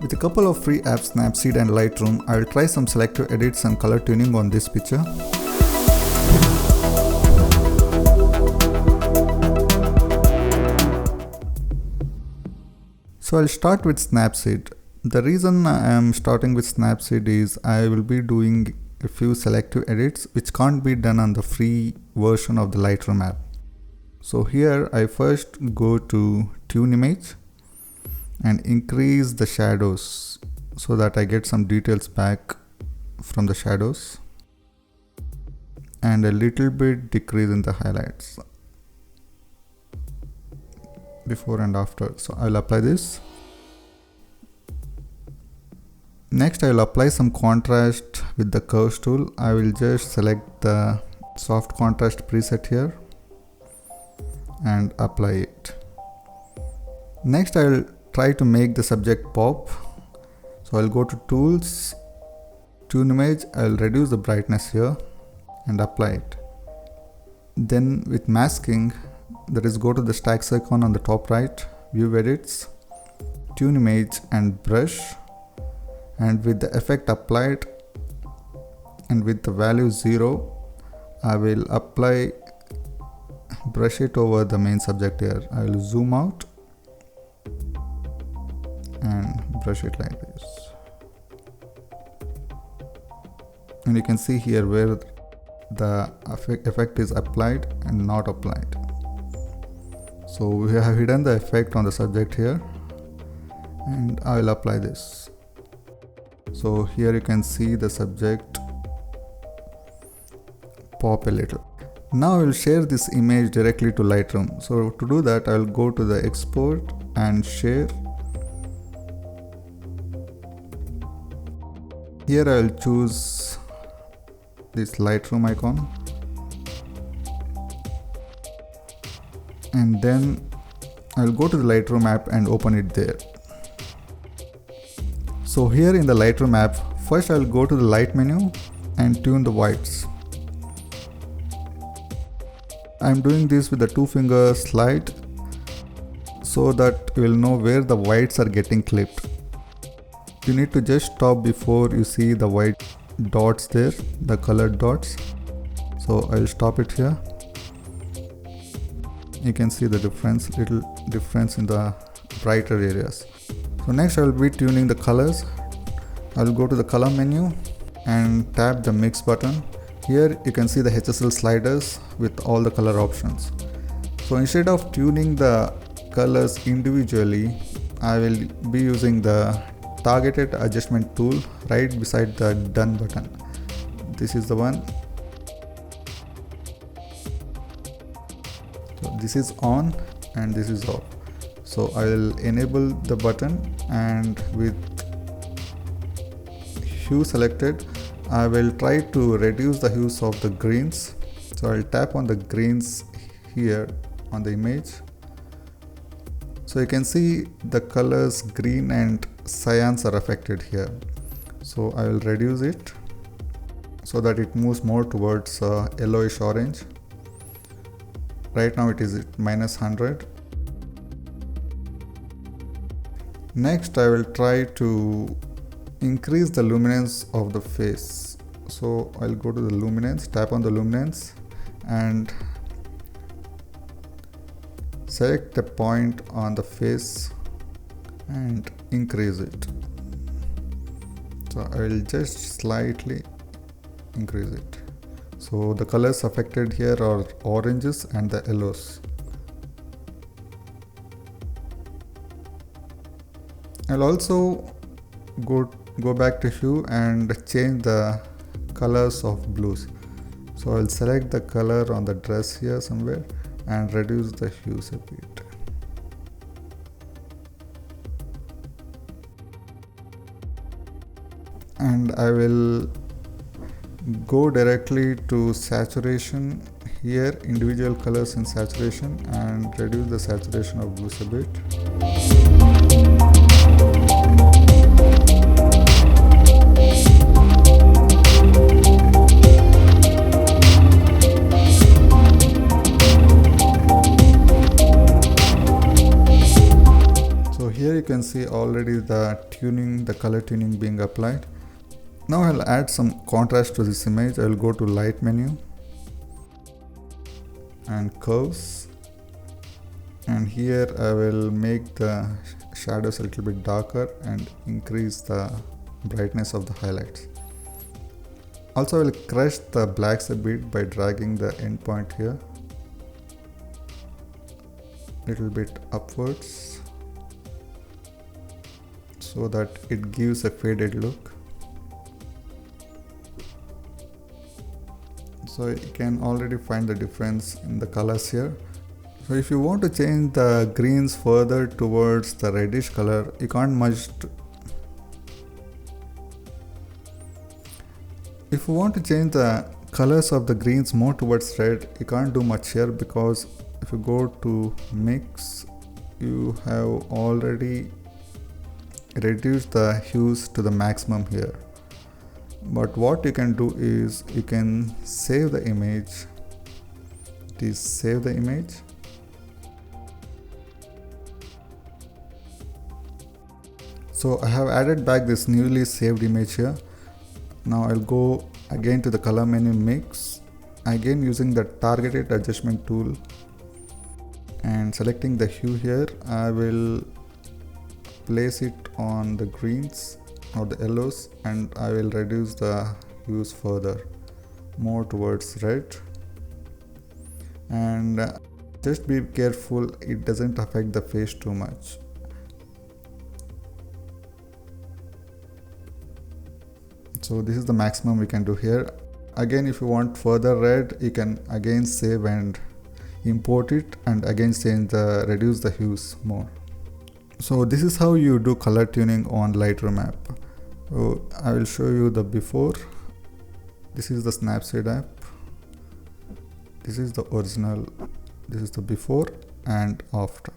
With a couple of free apps, SNAPSEED and LIGHTROOM, I will try some selective edits and color tuning on this picture. So I'll start with SNAPSEED. The reason I am starting with SNAPSEED is I will be doing a few selective edits which can't be done on the free version of the Lightroom app. So here I first go to Tune Image and increase the shadows so that I get some details back from the shadows, and a little bit decrease in the highlights before and after. So I'll apply this. Next I will apply some contrast with the curves tool. I will just select the soft contrast preset here and apply it. Next I will try to make the subject pop. So I'll go to Tools, Tune Image, I'll reduce the brightness here and apply it. Then with masking, that is, go to the stacks icon on the top right, View Edits, Tune Image and Brush, and with the effect applied and with the value 0, I will brush it over the main subject here. I will zoom out and brush it like this, and you can see here where the effect is applied and not applied. So we have hidden the effect on the subject here, and I will apply this. So here you can see the subject pop a little. Now I will share this image directly to Lightroom. So to do that, I will go to the Export and Share. Here I will choose this Lightroom icon, and then I will go to the Lightroom app and open it there. So here in the Lightroom app, first I will go to the light menu and tune the whites. I am doing this with the 2-finger slide so that you will know where the whites are getting clipped. You need to just stop before you see the white dots there, the colored dots. So I will stop it here. You can see the little difference in the brighter areas. So next I will be tuning the colors. I will go to the color menu and tap the mix button. Here you can see the HSL sliders with all the color options. So instead of tuning the colors individually, I will be using the targeted adjustment tool right beside the done button. This is the one. So this is on and this is off. So I will enable the button, and with hue selected, I will try to reduce the hues of the greens. So I'll tap on the greens here on the image. So you can see the colors green and cyans are affected here. So I will reduce it so that it moves more towards yellowish orange. Right now it is at -100. Next I will try to increase the luminance of the face. So I'll go to the luminance, tap on the luminance and select the point on the face and increase it. So I will just slightly increase it. So the colors affected here are oranges and the yellows. I'll also go back to hue and change the colors of blues. So I'll select the color on the dress here somewhere and reduce the hues a bit. And I will go directly to saturation here, individual colors in saturation, and reduce the saturation of blues a bit. So here you can see see already the color tuning being applied. Now I'll add some contrast to this image. I'll go to light menu and curves, and here I will make the shadows a little bit darker and increase the brightness of the highlights. Also I will crush the blacks a bit by dragging the endpoint here little bit upwards so that it gives a faded look. So you can already find the difference in the colors here. So if you want to change the greens further towards the reddish color, you can't much. If you want to change the colors of the greens more towards red, you can't do much here, because if you go to mix, you have already reduced the hues to the maximum here. But what you can do is you can save the image. It is save the image. So I have added back this newly saved image here. Now I'll go again to the color menu, mix, again using the targeted adjustment tool and selecting the hue here. I will place it on the greens or the yellows, and I will reduce the hues further more towards red. And just be careful it doesn't affect the face too much. So this is the maximum we can do here. Again, if you want further red, you can again save and import it, and again reduce the hues more. So this is how you do color tuning on Lightroom app. So I will show you the before. This is the Snapseed app. This is the original. This is the before and after.